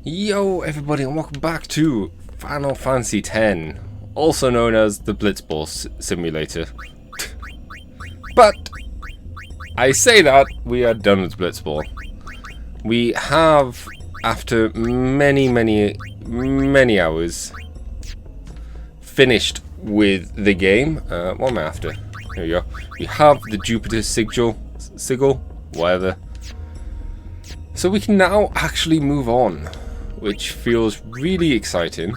Yo everybody, and welcome back to Final Fantasy X, also known as the Blitzball Simulator. But I say that we are done with Blitzball. We have, after many hours, finished with the game. What am I after? Here we go. We have the Jupiter sigil, whatever. So we can now actually move on, which feels really exciting.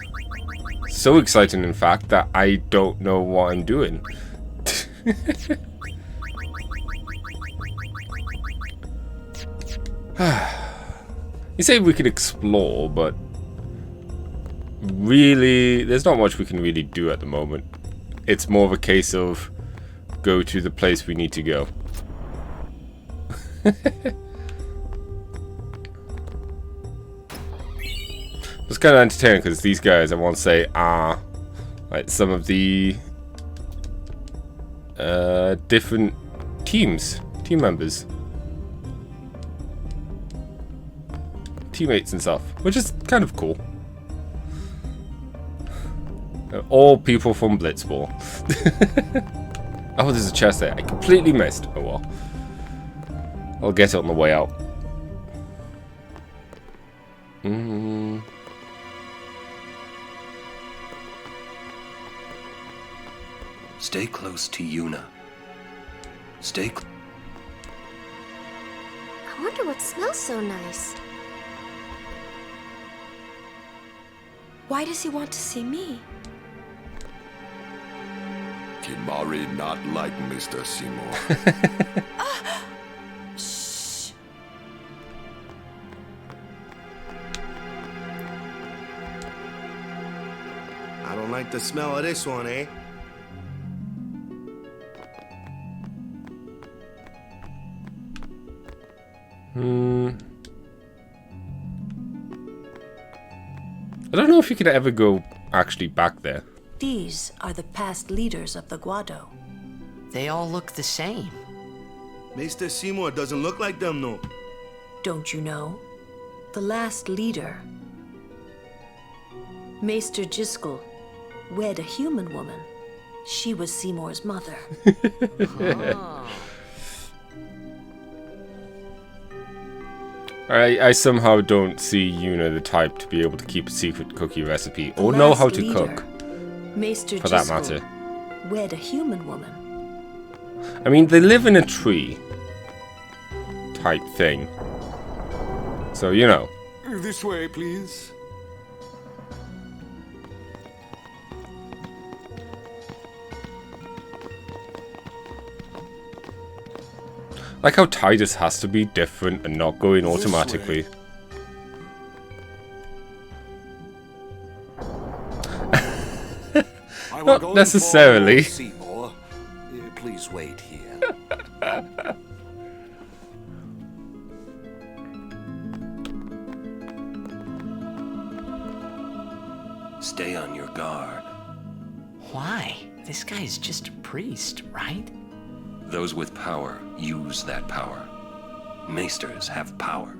So exciting, in fact, that I don't know what I'm doing. You say we could explore, but really, there's not much we can really do at the moment. It's more of a case of go to the place we need to go. It's kind of entertaining because these guys, I want to say, are like some of the different team members, teammates and stuff, which is kind of cool. All people from Blitzball. Oh, there's a chest there. I completely missed. Oh well. I'll get it on the way out. Stay close to Yuna. I wonder what smells so nice. Why does he want to see me? Kimari not like Mr. Seymour. Shh. I don't like the smell of this one, eh? I don't know if you could ever go actually back there. These are the past leaders of the Guado. They all look the same. Mr. Seymour doesn't look like them, no. Don't you know? The last leader, Maester Jiskel, wed a human woman. She was Seymour's mother. I somehow don't see Yuna the type to be able to keep a secret cookie recipe or know how to cook, Maester for that Jiskel, matter. wed a human woman. I mean, they live in a tree type thing, so you know. This way, please. Like how Titus has to be different and not going automatically. Not necessarily. Seymour, please wait here. Stay on your guard. Why? This guy's just a priest, right? Those with power use that power. Maesters have power.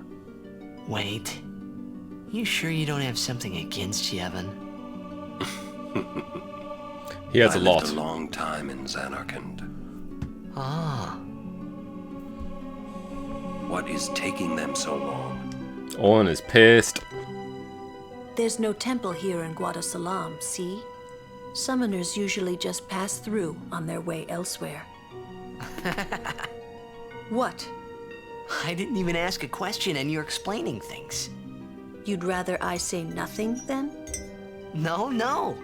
Wait. You sure you don't have something against Yevon? He has I a lot. lived a long time in Zanarkand. Ah. What is taking them so long? Owen is pissed. There's no temple here in Guadasalam, see? Summoners usually just pass through on their way elsewhere. What? I didn't even ask a question and you're explaining things. You'd rather I say nothing, then? No.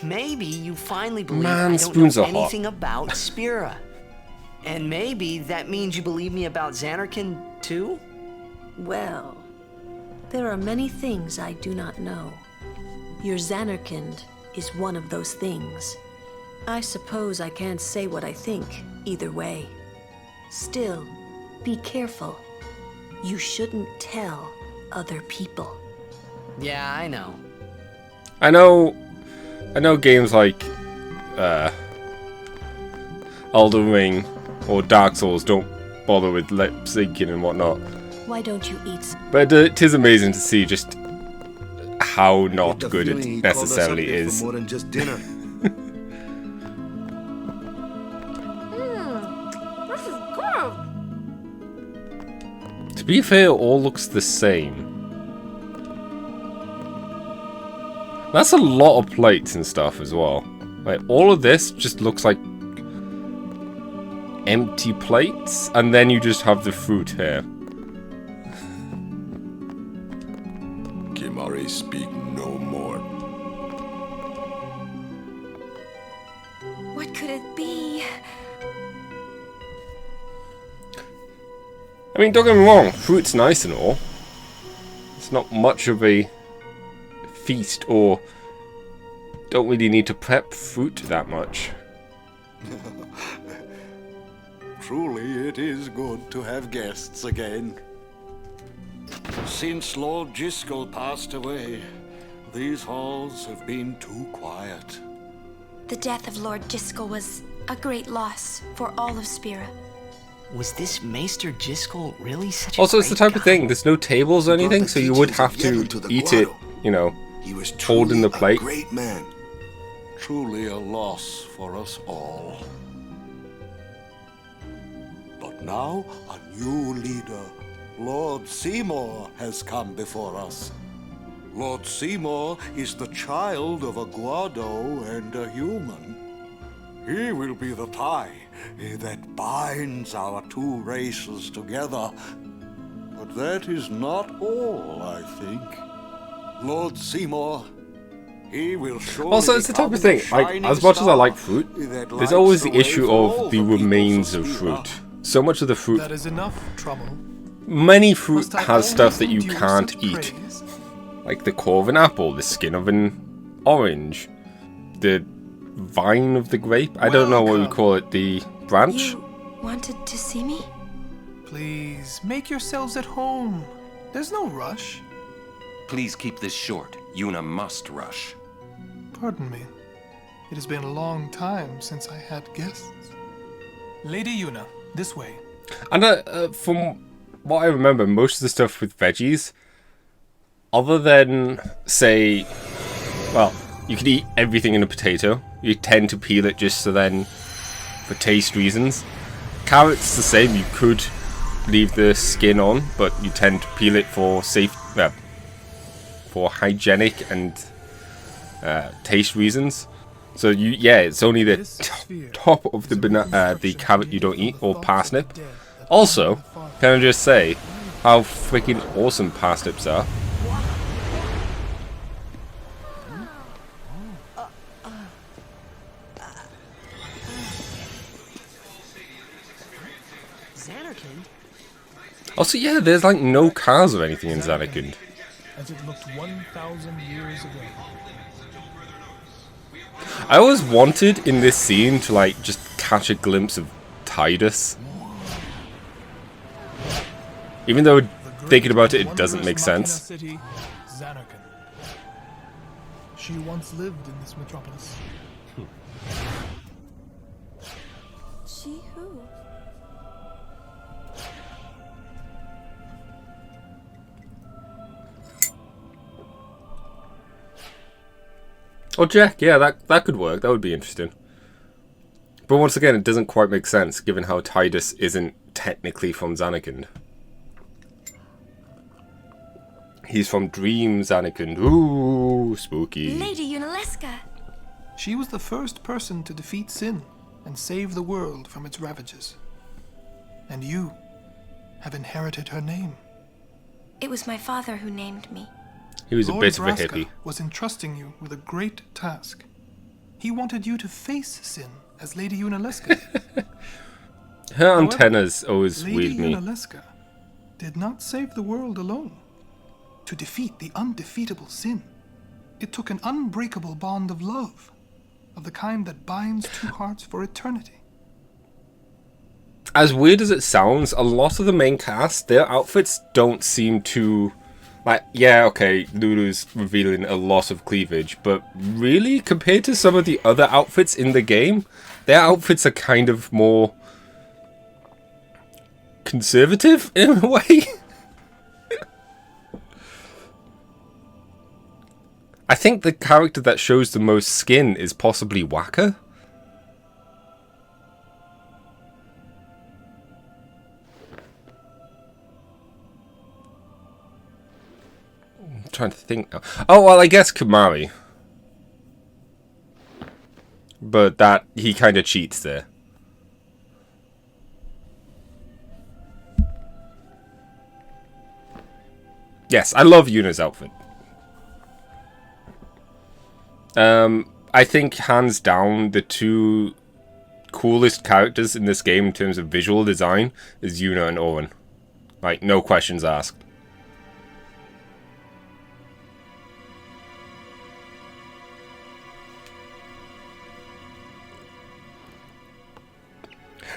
Maybe you finally believe Man, I don't spoons know are hot. anything about Spira. And maybe that means you believe me about Zanarkand, too? Well, there are many things I do not know. Your Zanarkand is one of those things. I suppose I can't say what I think, either way. Still, be careful. You shouldn't tell other people. Yeah, I know. I know games like Elden Ring or Dark Souls don't bother with lip syncing and whatnot. Why don't you eat? But it is amazing to see just how I not get the good feeling it he called us up necessarily here for is. more than just dinner. This is good. To be fair, it all looks the same. That's a lot of plates and stuff as well. Like, all of this just looks like empty plates, and then you just have the fruit here. Kimari, speak no more. What could it be? I mean, don't get me wrong, fruit's nice and all. It's not much of a feast, or don't really need to prep fruit that much. Truly, it is good to have guests again. Since Lord Giskel passed away, these halls have been too quiet. The death of Lord Giskel was a great loss for all of Spira. Was this Maester Giskel really such a Also, it's the great type of guy? thing, there's no tables or He brought anything, the so you would teachings of have to Yevon to the eat it, grotto. you know, He was holding the truly plate. a great man. Truly a loss for us all. But now, a new leader, Lord Seymour, has come before us. Lord Seymour is the child of a Guado and a human. He will be the tie that binds our two races together. But that is not all, I think. Lord Seymour, he will surely Also, it's the type of thing, like, as much as I like fruit, there's always the issue of the remains of fruit. So much of the fruit, That is enough trouble. many fruit Must I has stuff that you endure can't such eat. praise? Like the core of an apple, the skin of an orange, the vine of the grape. I don't know what we Welcome. call it, the branch? You wanted to see me? Please, make yourselves at home. There's no rush. Please keep this short. Yuna must rush. Pardon me. It has been a long time since I had guests. Lady Yuna, this way. And from what I remember, most of the stuff with veggies, other than, say, well, you could eat everything in a potato. You tend to peel it just so then, for taste reasons. Carrots, the same. You could leave the skin on, but you tend to peel it for for hygienic and taste reasons. So it's only the top of the carrot you don't eat, or parsnip. Also, can I just say how freaking awesome parsnips are? Zanarkand? Also, yeah, there's like no cars or anything in Zanarkand. As it looked 1,000 years ago. I always wanted in this scene to like just catch a glimpse of Tidus. Even though thinking about it, it doesn't make sense. City, Zanarkand. She once lived in this metropolis. She who? Oh, Jack, yeah, that could work. That would be interesting. But once again, it doesn't quite make sense, given how Tidus isn't technically from Zanarkand. He's from Dream Zanarkand. Ooh, spooky. Lady Yunalesca. She was the first person to defeat sin and save the world from its ravages. And you have inherited her name. It was my father who named me. He was a Lord bit of a Vraska hippie. was entrusting you with a great task. He wanted you to face sin as Lady Yunalesca. Her However, antennas always Lady weird me. Yunalesca did not save the world alone. To defeat the undefeatable sin, it took an unbreakable bond of love, of the kind that binds two hearts for eternity. As weird as it sounds, a lot of the main cast, their outfits don't seem to... Like, yeah, okay, Lulu's revealing a lot of cleavage, but really, compared to some of the other outfits in the game, their outfits are kind of more conservative in a way. I think the character that shows the most skin is possibly Waka. I'm trying to think now. Oh, well, I guess Kamari. But that, he kind of cheats there. Yes, I love Yuna's outfit. I think hands down the two coolest characters in this game in terms of visual design is Yuna and Owen. Like, no questions asked.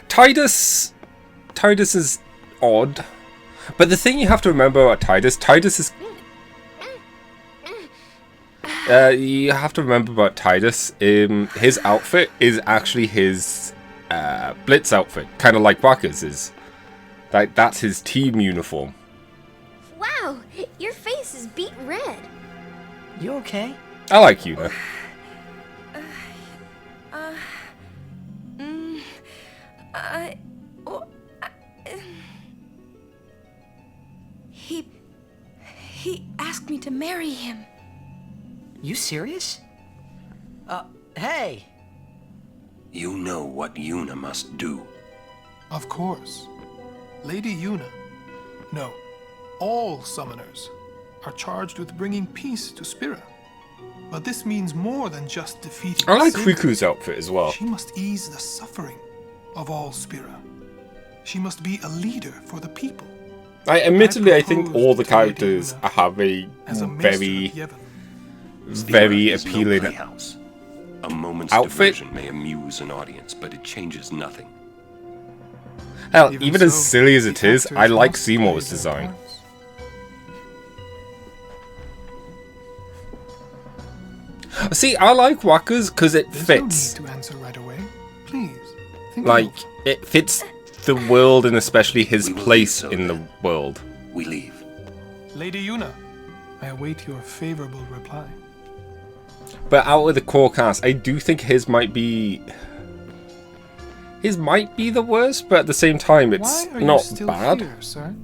Tidus is odd. But the thing you have to remember about Tidus is... you have to remember about Tidus, his outfit is actually his Blitz outfit, kind of like Waka's is. Like, that's his team uniform. Wow, your face is beet red. You okay? I like Yuna. He asked me to marry him. You serious? Hey! You know what Yuna must do. Of course. Lady Yuna. No, all summoners are charged with bringing peace to Spira. But this means more than just defeating I like sin. Riku's outfit as well. She must ease the suffering of all Spira. She must be a leader for the people. Admittedly, I think all the characters have a very appealing Playhouse. A moment's outfit. diversion may amuse an audience, but it changes nothing. Hell, even as silly as it is, I like Seymour's design. See, I like Waka's because it fits. No need to answer right away. Please, think Like, it fits the world and especially his place in the world. We leave. Lady Yuna, I await your favorable reply. But out of the core cast, I do think his might be the worst, but at the same time, it's Why are not you still bad. Here, sir?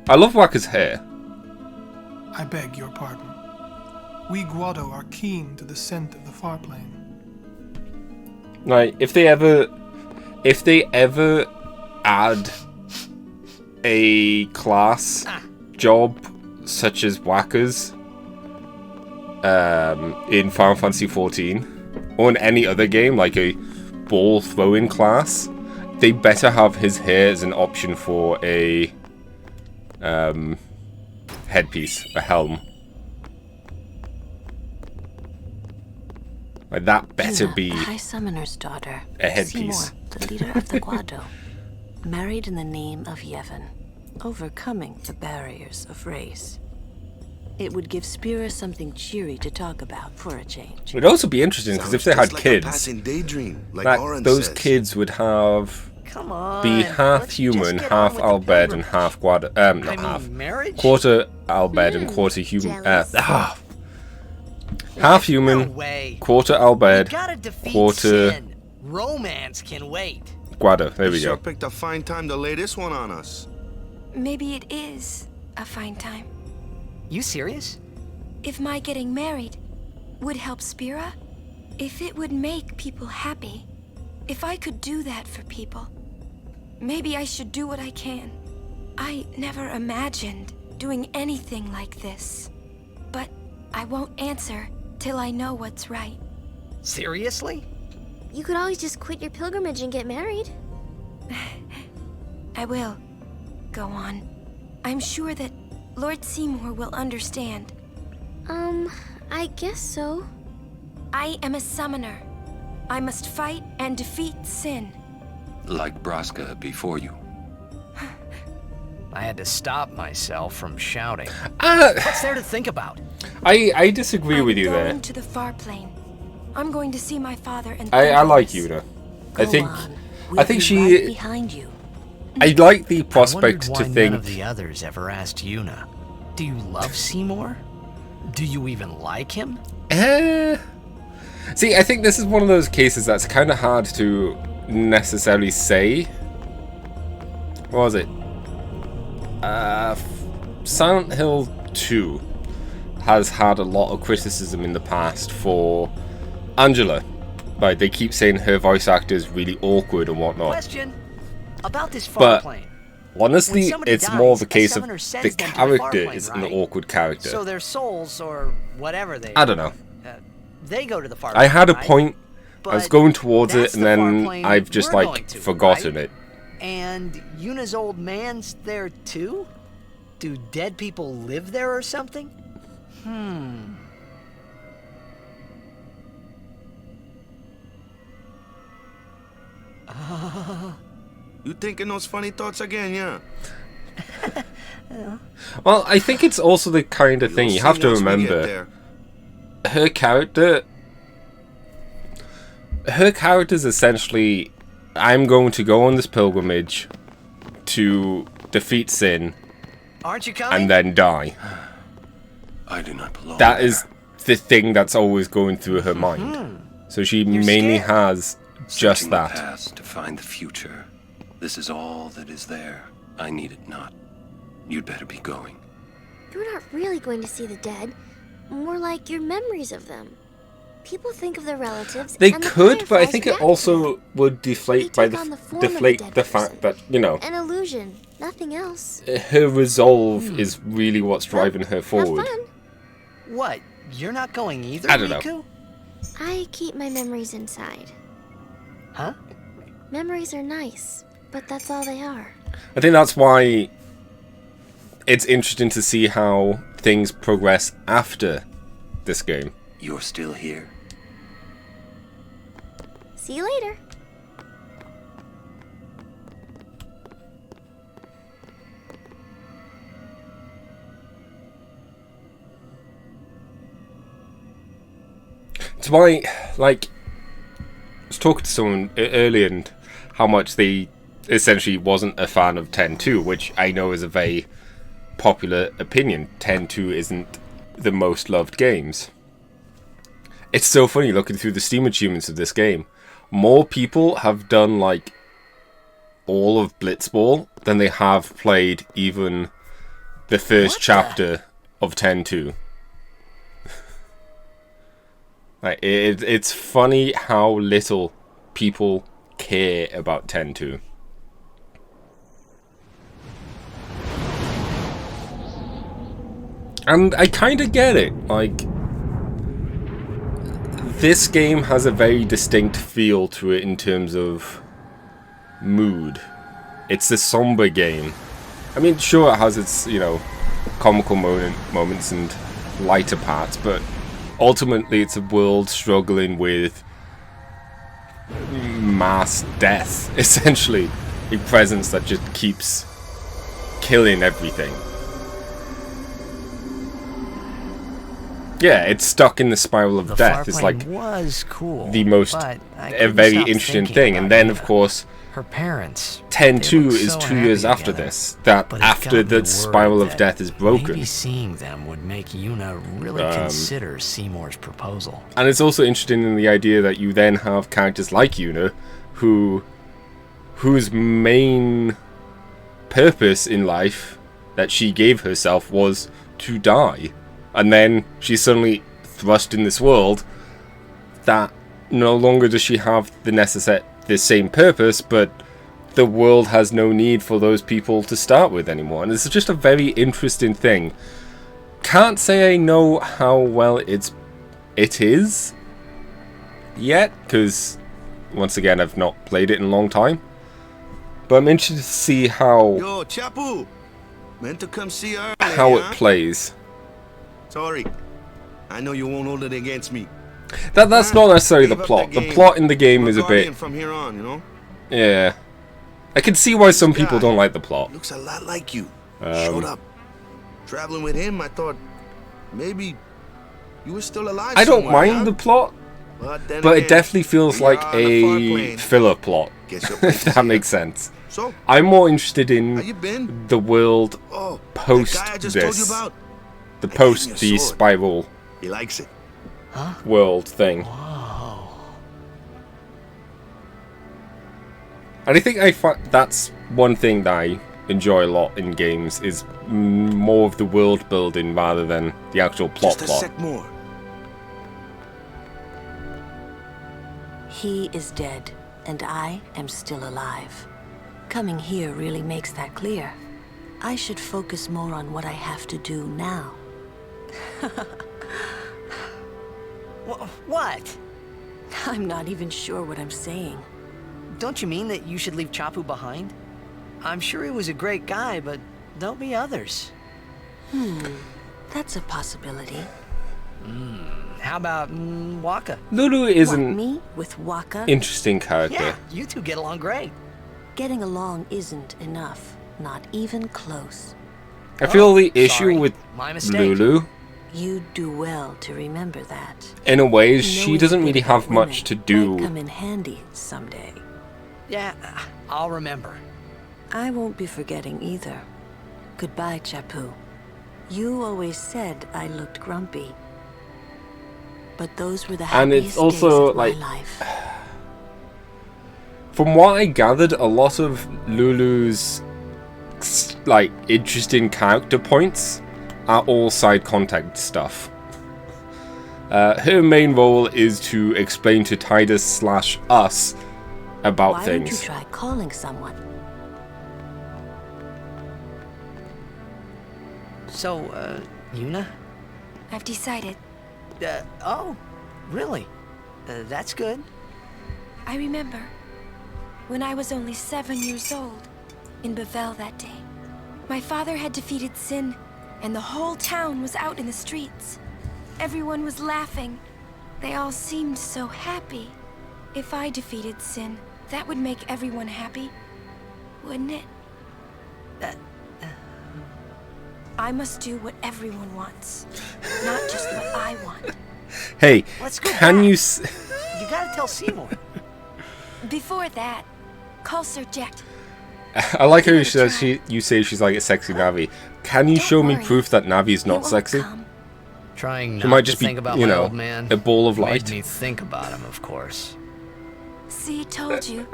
I love Waka's hair. I beg your pardon. We Guado are keen to the scent of the far plane. Like, if they ever add a class job such as Waka's in Final Fantasy XIV or in any other game, like a ball throwing class, they better have his hair as an option for a headpiece, a helm. Like, that better Yuna, be the High Summoner's daughter, a headpiece. Seymour, the leader of the Guado, married in the name of Yevon, overcoming the barriers of race. It would give Spira something cheery to talk about for a change. It would also be interesting because if they had kids, daydream, like that Oren those says. kids would have Come on. be half let's human, just get half on with the Albed, and pilgrimage. half Guado. Not half. Marriage? Quarter Albed and quarter human. jealous. Half human, No way. quarter You Albed, gotta defeat quarter sin. Romance can wait. Guado. There we You sure go. picked a fine time to lay this one on us. Maybe it is a fine time. You serious? If my getting married would help Spira, if it would make people happy, if I could do that for people, maybe I should do what I can. I never imagined doing anything like this, but I won't answer till I know what's right. Seriously? You could always just quit your pilgrimage and get married. I will. Go on. I'm sure that Lord Seymour will understand. I guess so. I am a summoner. I must fight and defeat sin. Like Braska before you. I had to stop myself from shouting. What's there to think about? I disagree with you I'm there. going to the far plane. I'm going to see my father and I like Thaddeus. Yuna. Go I think on. I We'll think be she. right behind you. I like the I prospect wondered to why think. none of the others ever asked Yuna. Do you love Seymour? Do you even like him? See, I think this is one of those cases that's kind of hard to necessarily say. What was it? Silent Hill 2 has had a lot of criticism in the past for Angela. Like, they keep saying her voice actor is really awkward and whatnot. Question about this farm plane. Honestly, it's more of a case of summoner sends the them to the character farm plane, is right? an awkward character. So their souls, or whatever they I don't know. they go to the farm I had a right? point, I was But going towards it, that's and the farm then plane I've just, we're like, going to, forgotten right? it. And Yuna's old man's there too? Do dead people live there or something? You thinking those funny thoughts again, yeah? Well, I think it's also the kind of thing you have to remember. Her character's essentially, I'm going to go on this pilgrimage to defeat sin Aren't you coming? and then die. I do not belong That there. is the thing that's always going through her mind. So she mainly scared. has just Searching that. the past to find the future. This is all that is there. I need it not. You'd better be going. You're not really going to see the dead. More like your memories of them. People think of their relatives. They and the could, but I fireflies think it react to also would deflate They by take the on the form of a deflate dead the fact person. that, you know, them. An illusion, nothing else. her resolve is really what's driving her Have forward. fun. What? You're not going either, I don't know. Riku? I keep my memories inside. Huh? Memories are nice, but that's all they are. I think that's why it's interesting to see how things progress after this game. You're still here. See you later. It's why, like, I was talking to someone earlier and how much they essentially wasn't a fan of 10-2, which I know is a very popular opinion. 10-2 isn't the most loved games. It's so funny looking through the Steam achievements of this game. More people have done, like, all of Blitzball than they have played even the first chapter of 10-2. Like, it's funny how little people care about 10-2. And I kind of get it. Like, this game has a very distinct feel to it in terms of mood. It's a somber game. I mean, sure, it has its, you know, comical moments and lighter parts, but ultimately it's a world struggling with mass death, essentially. A presence that just keeps killing everything. Yeah, it's stuck in the spiral of death. It's like was cool, the most a very interesting thing. And then, of course, her parents. 10-2 is 2 years after this. That But it after got me the spiral worried of death is Maybe broken. seeing them would make Yuna really consider Seymour's proposal. And it's also interesting in the idea that you then have characters like Yuna, whose main purpose in life that she gave herself was to die. And then she's suddenly thrust in this world that no longer does she have the same purpose, but the world has no need for those people to start with anymore. And it's just a very interesting thing. Can't say I know how well it is yet, because once again I've not played it in a long time. But I'm interested to see how Yo, Chapu! Meant to come see her. how it plays. Sorry. I know you won't hold it against me. That's not necessarily the Gave up plot. the The game. plot in the game I'm a is a guardian bit... from here on, you know? Yeah. I can see why some people guy don't like the plot. Looks a lot like you. Showed up. Traveling with him, I thought maybe you were still alive. I don't somewhere, mind huh? the plot, then but it again, definitely feels we like are on a far a plane. filler plot, Guess your if place is that here. makes sense. So, I'm more interested how in you been? the world Oh, post that guy I just told you this. about. the post the spiral He likes it. world thing. Whoa. And I think that's one thing that I enjoy a lot in games, is more of the world building rather than the actual plot. Just a sec more. He is dead, and I am still alive. Coming here really makes that clear. I should focus more on what I have to do now. What? I'm not even sure what I'm saying. Don't you mean that you should leave Chapu behind? I'm sure he was a great guy, but there'll be others. That's a possibility. How about Waka? Lulu What, isn't me with Waka? interesting character. Yeah, you two get along great. Getting along isn't enough. Not even close. I feel the issue sorry. with My mistake. Lulu, You do well to remember that. in a way, is she Knowing doesn't a bit really about have much to women might do. come in handy someday. Yeah, I'll remember. I won't be forgetting either. Goodbye, Chapu. You always said I looked grumpy. But those were the And happiest it's also, days of like, my life. From what I gathered, a lot of Lulu's like interesting character points are all side contact stuff. Her main role is to explain to Tidus/us about Why things. don't you try calling someone? So, Yuna? I've decided. Oh, really? That's good. I remember when I was only 7 years old in Bavel that day. My father had defeated Sin, and the whole town was out in the streets. Everyone was laughing. They all seemed so happy. If I defeated Sin, that would make everyone happy, wouldn't it? I must do what everyone wants, not just what I want. Hey, Let's go can back. you? You gotta tell Seymour. Before that, call Sir Jet. I like how Give you it a says try. you say she's like a sexy Navi. Can you Don't show me worry. proof that Navi's He not won't sexy? come. Trying She not might to just be, think about you my know, old man. a ball of Made light. me think about him, of course. See, told you.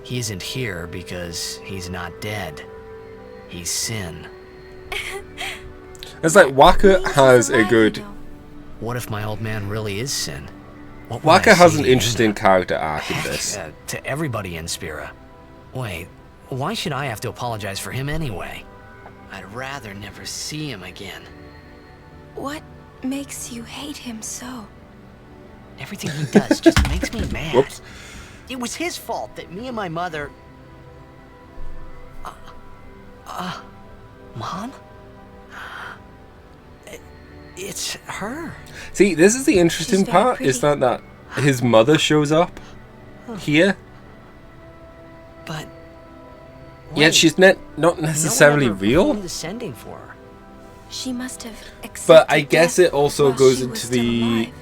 He isn't here because he's not dead. He's Sin. It's like Waka Means he's has a alive, good. you know. What if my old man really is Sin? What would I Waka has say an to interesting Yuna? character arc in Heck, this. to everybody in Spira. Wait, why should I have to apologize for him anyway? I'd rather never see him again. What makes you hate him so? Everything he does just makes me mad. Whoops. It was his fault that me and my mother... Mom? It's her. See, this is the interesting She's very part, is pretty. that his mother shows up here, But... yet she's not necessarily no one ever real. performed the sending for her. She must have accepted But I guess death it also while goes she into was still the alive.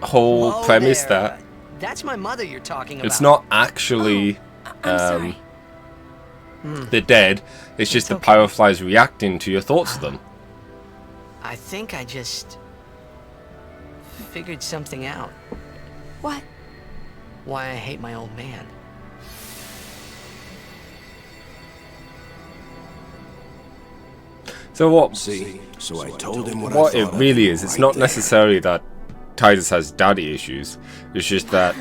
whole Whoa premise there. that That's my mother you're talking about. it's not actually I'm sorry. the dead, it's just It's the okay. Pyroflies reacting to your thoughts of them. I think I just... figured something out. What? Why I hate my old man. So what See, so I told him what what I it thought of really him is, it's right not there. necessarily that Tidus has daddy issues, it's just that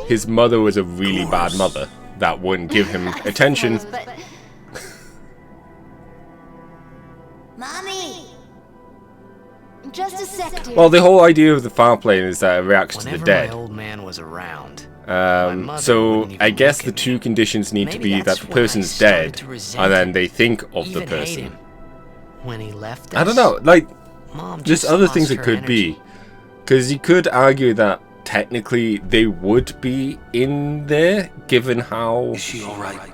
his mother was a really bad mother that wouldn't give him attention. Mommy! Just a sec, dear. Well, the whole idea of the fire plane is that it reacts to the Whenever dead. my old man was around, my mother So wouldn't even I guess look the at two me. conditions need to Maybe be that that's the why I person's started dead, to resent and then him, they think of the even hate person. him. When he left I don't us, know, like, Mom there's just other lost things it her could energy. be. Because you could argue that technically they would be in there, given how... Is she alright?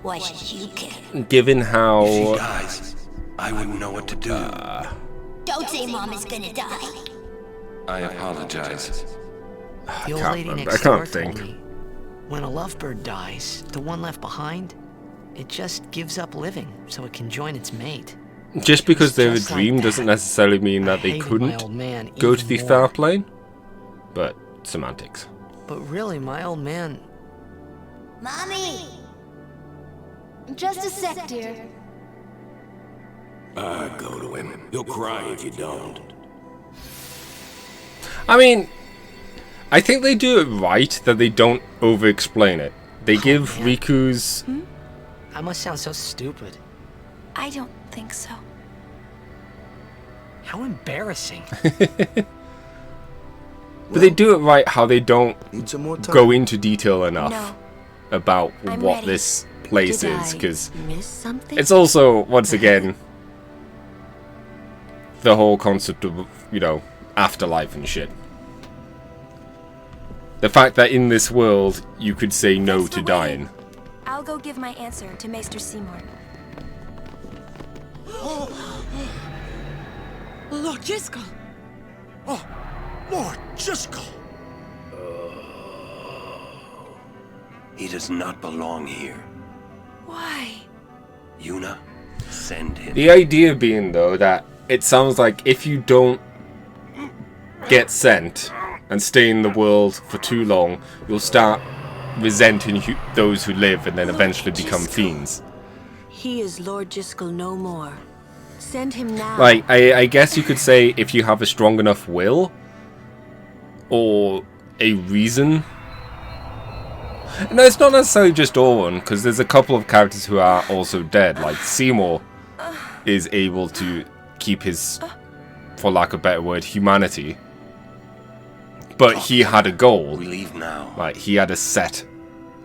Why should you care? Given If she how... dies, I wouldn't know what to do. Don't say Mom is gonna die. I apologize. The old can't lady remember. next I can't door think. told me, when a lovebird dies, the one left behind, it just gives up living so it can join its mate. Just because they're a just like dream that. doesn't necessarily mean that I they hated my couldn't old man go to even the more. far plane. But semantics. But really, my old man... Mommy! Just a sec, dear. Go to him. He'll cry if you don't. I mean, I think they do it right that they don't over-explain it. They give man. Riku's... I must sound so stupid. I don't think so. How embarrassing. But they do it right how they don't Need some more time. go into detail enough No. about I'm what ready. this place Did is, I because miss something? it's also, once again, the whole concept of, you know, afterlife and shit. The fact that in this world, you could say no Thanks to for dying. waiting. I'll go give my answer to Maester Seymour. Lord Jiskel! Oh, Lord Jiskel! He does not belong here. Why? Yuna, send him. The idea being, though, that it sounds like if you don't get sent and stay in the world for too long, you'll start resenting those who live and then eventually become fiends. He is Lord Jiskel no more. Send him now. Like, I guess you could say if you have a strong enough will or a reason. No, it's not necessarily just Owen, because there's a couple of characters who are also dead. Like Seymour is able to keep his, for lack of a better word, humanity. But he had a goal. We leave now. Like, he had a set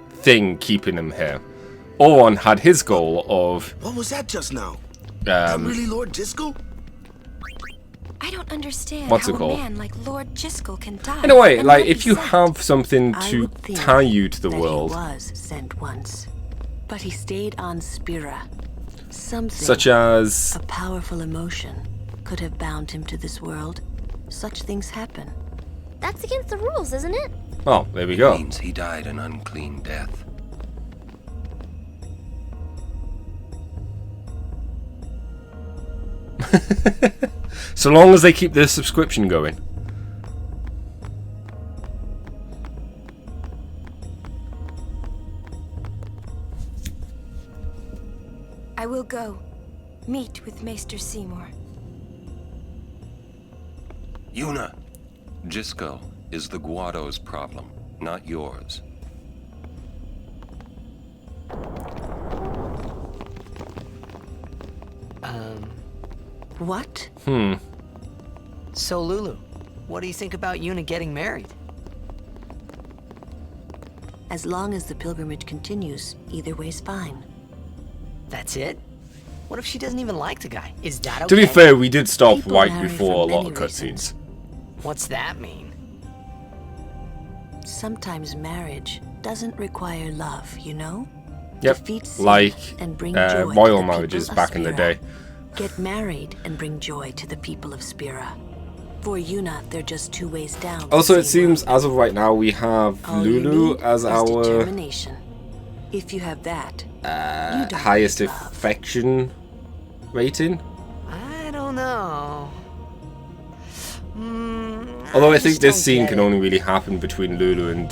thing keeping him here. Owen had his goal of... What was that just now? I'm really Lord Jiskel? I don't understand What's how it called? a man like Lord Jiskel can die. In a way, and like, not if be you sent. have something I to would think tie you to the that world, He was sent once, but he stayed on Spira. Something, such as... a powerful emotion, could have bound him to this world. Such things happen. That's against the rules, isn't it? Oh, there we go. Means he died an unclean death. So long as they keep their subscription going. I will go meet with Maester Seymour. Yuna, Jiskel is the Guado's problem, not yours. What? So Lulu, what do you think about Yuna getting married? As long as the pilgrimage continues, either way's fine. That's it? What if she doesn't even like the guy? Is that okay? To be fair, we did stop People right marry before a for lot many of cutscenes. What's that mean? Sometimes marriage doesn't require love, you know? Yep, Defeat sin like and bring joy to royal the marriages people of back in the Spira. day. Get married and bring joy to the people of Spira. For Yuna, they're just two ways down. the Also, it same seems road. as of right now we have All you Lulu need as is our determination. If you have that, you don't highest need love. affection rating. I don't know. Although I think just this don't scene get can it. only really happen between Lulu and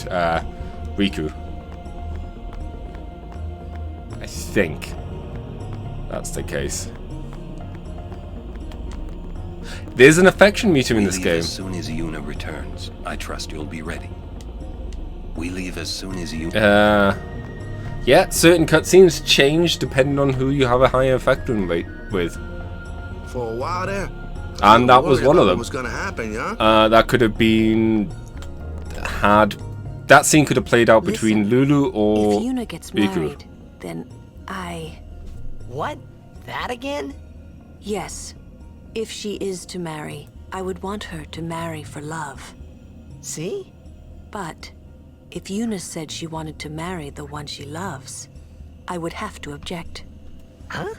Riku. I think that's the case. There's an affection meter in We this leave game. as soon as Yuna returns. I trust you'll be ready. We leave as soon as you... Yeah, certain cutscenes change depending on who you have a higher affection rate with. For a while there. And that was one of them. What was gonna happen, yeah? That could have been that scene could have played out between Listen, Lulu or if Yuna gets Riku. married, then What? That again? Yes. If she is to marry, I would want her to marry for love. See? But if Yuna said she wanted to marry the one she loves, I would have to object. Huh?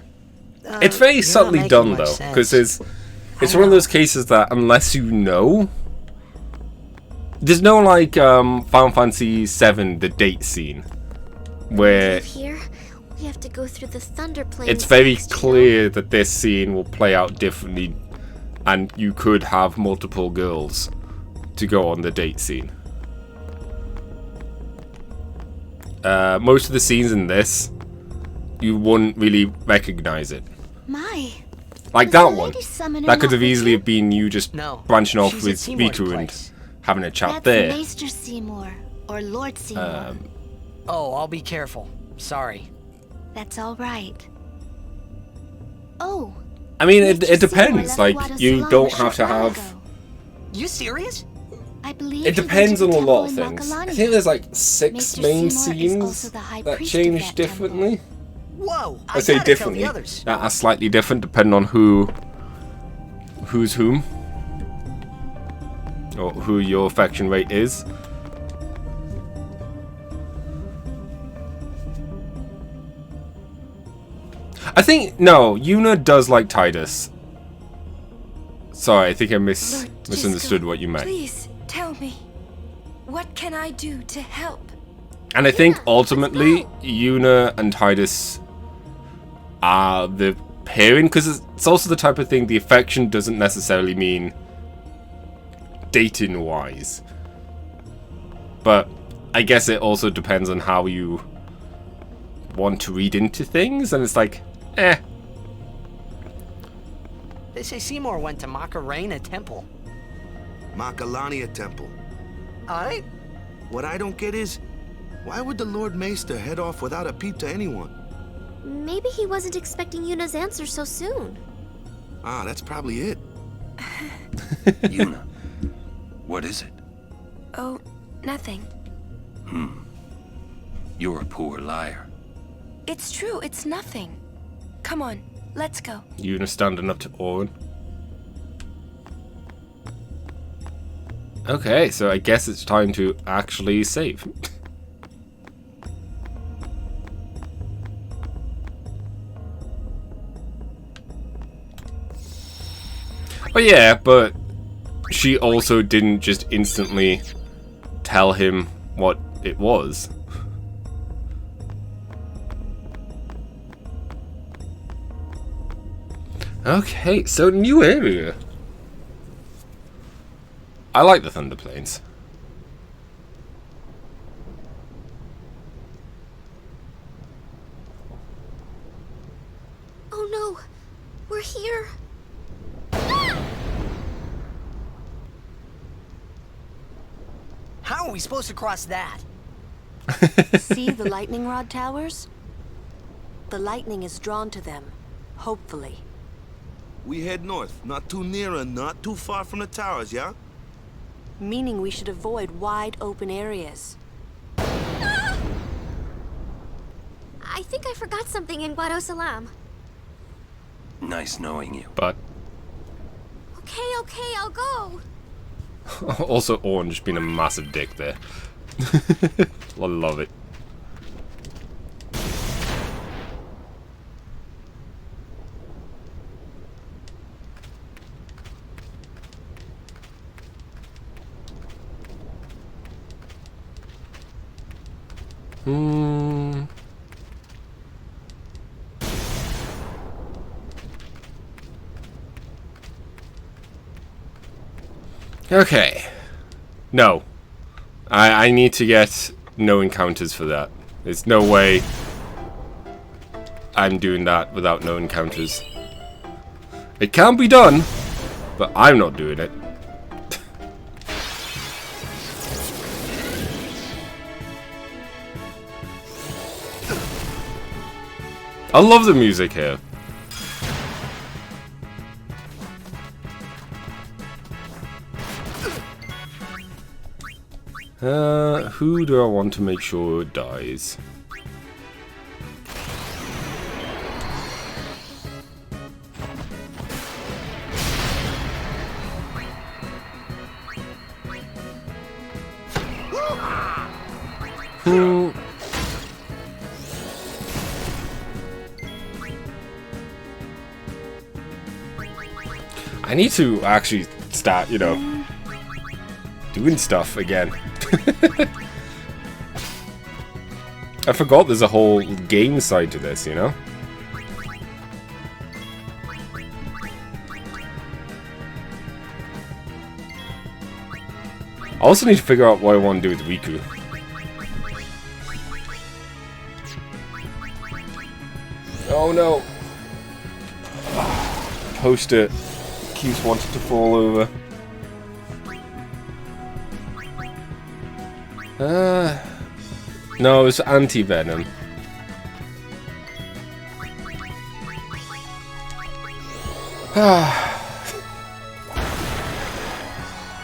It's very you're not subtly making done much though, sense. because it's one of those cases that unless you know, there's no like Final Fantasy VII the date scene where Live here. we have to go through the Thunder Plains. It's very next, clear that this scene will play out differently, and you could have multiple girls to go on the date scene. Most of the scenes in this, you wouldn't really recognize it. My. Like Was that the one. lady summoner That could not have with easily you? have been you just No, branching off she's with at Seymour's Riku and place. having a chat That's there. Maester Seymour, or Lord Seymour. Oh, I'll be careful. Sorry. That's all right. Oh. I mean, Mr. it Seymour depends. left Like, Guadalupe you a don't short have to while have... ago. You serious? I believe It he depends on went to a the lot of temple in things. I Makalania. think there's like 6 Maester main Seymour is also scenes the high that priest of change that temple. differently. Whoa! I say gotta differently. Tell the others. That are slightly different depending on who's whom, or who your affection rate is. I think no, Yuna does like Titus. Sorry, I think I Lord misunderstood Gisco, what you meant. Please tell me, what can I do to help? And I think Yeah, ultimately, let's Yuna and Titus are the pairing, because it's also the type of thing, the affection doesn't necessarily mean dating-wise. But I guess it also depends on how you want to read into things, and it's like, eh. They say Seymour went to Makalania Temple. Makalania Temple. Alright? What I don't get is, why would the Lord Maester head off without a peep to anyone? Maybe he wasn't expecting Yuna's answer so soon. Ah, that's probably it. Yuna, what is it? Oh, nothing. You're a poor liar. It's true, it's nothing. Come on, let's go. Yuna standing up to Owen. Okay, so I guess it's time to actually save. Oh yeah, but she also didn't just instantly tell him what it was. Okay, so new area. I like the Thunder Plains. Oh no, we're here. How are we supposed to cross that? See the lightning rod towers? The lightning is drawn to them, hopefully. We head north, not too near and not too far from the towers, yeah? Meaning we should avoid wide open areas. I think I forgot something in Guado Salam. Nice knowing you. But Okay, I'll go. also Owen just being a massive dick there. I love it. Okay. No. I need to get no encounters for that. There's no way I'm doing that without no encounters. It can be done, but I'm not doing it. I love the music here. Who do I want to make sure dies? I need to actually start, you know, doing stuff again. I forgot there's a whole game side to this, you know? I also need to figure out what I want to do with Riku. Oh no! Poster keeps wanting to fall over. No, it's anti-venom.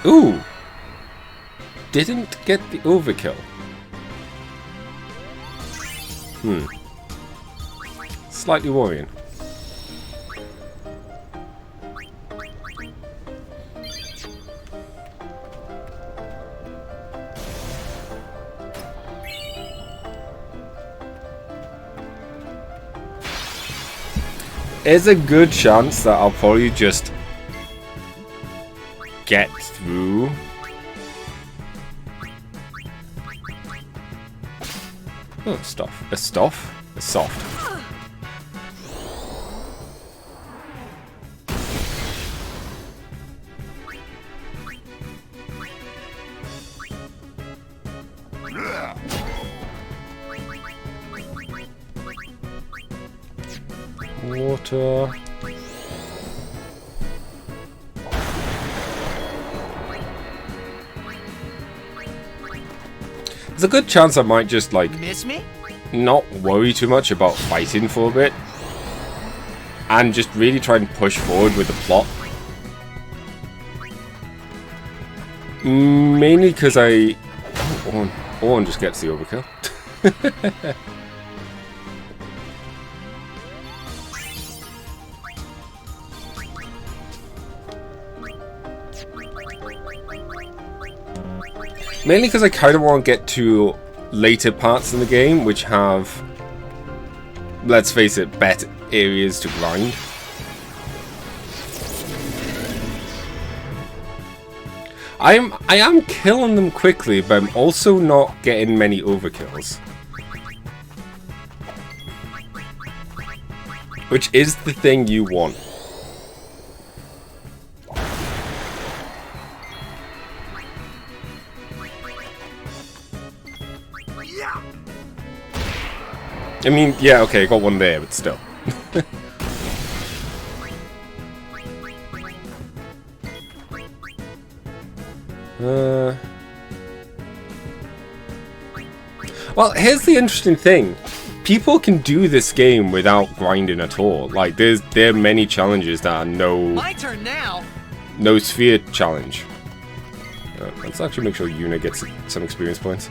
Ooh! Didn't get the overkill. Slightly worrying. There's a good chance that I'll probably just get through. Oh, stuff. A stuff? A soft. Water. There's a good chance I might just like Miss me? Not worry too much about fighting for a bit and just really try and push forward with the plot. Mainly because Owen just gets the overkill. Mainly because I kind of want to get to later parts in the game which have, let's face it, better areas to grind. I am killing them quickly, but I'm also not getting many overkills. Which is the thing you want. I mean, yeah, okay, I got one there, but still. Well, here's the interesting thing. People can do this game without grinding at all. Like, there are many challenges that are My turn now. no sphere challenge. Let's actually make sure Yuna gets some experience points.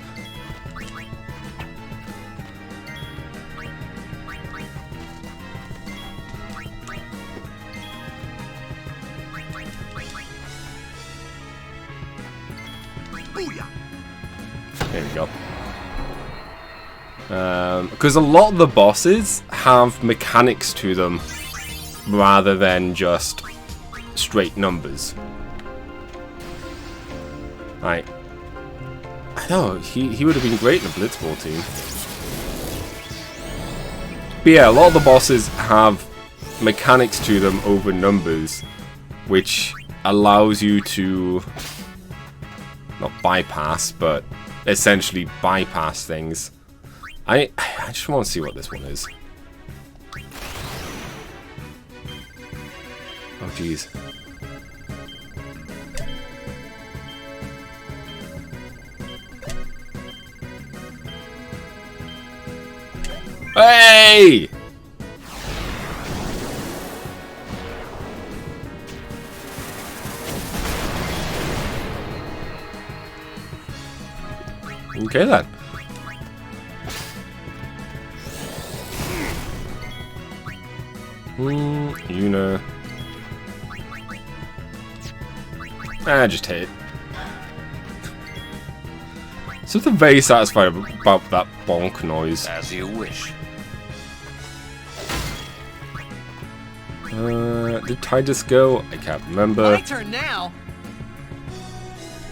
There we go. Because a lot of the bosses have mechanics to them rather than just straight numbers. Right. I know, he would have been great in a Blitzball team. But yeah, a lot of the bosses have mechanics to them over numbers, which allows you to not bypass, but essentially bypass things. I just want to see what this one is. Oh jeez. Hey! Okay then. Yuna. Just hit it. Something very satisfying about that bonk noise. As you wish. Did Titus go? I can't remember. My turn now.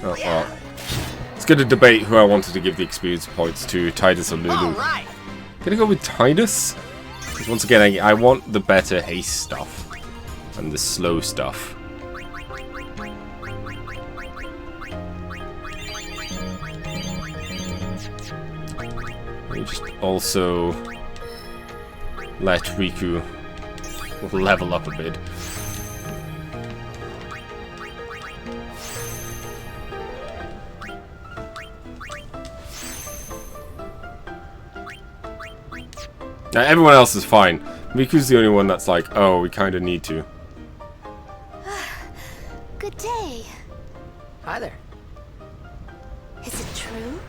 Oh well. It's gonna debate who I wanted to give the experience points to, Titus or Lulu. Right. Gonna go with Titus. Because once again, I want the better haste stuff and the slow stuff. You just also let Riku level up a bit. Now, everyone else is fine. Riku's the only one that's like, oh, we kind of need to. Good day. Hi there. Is it true?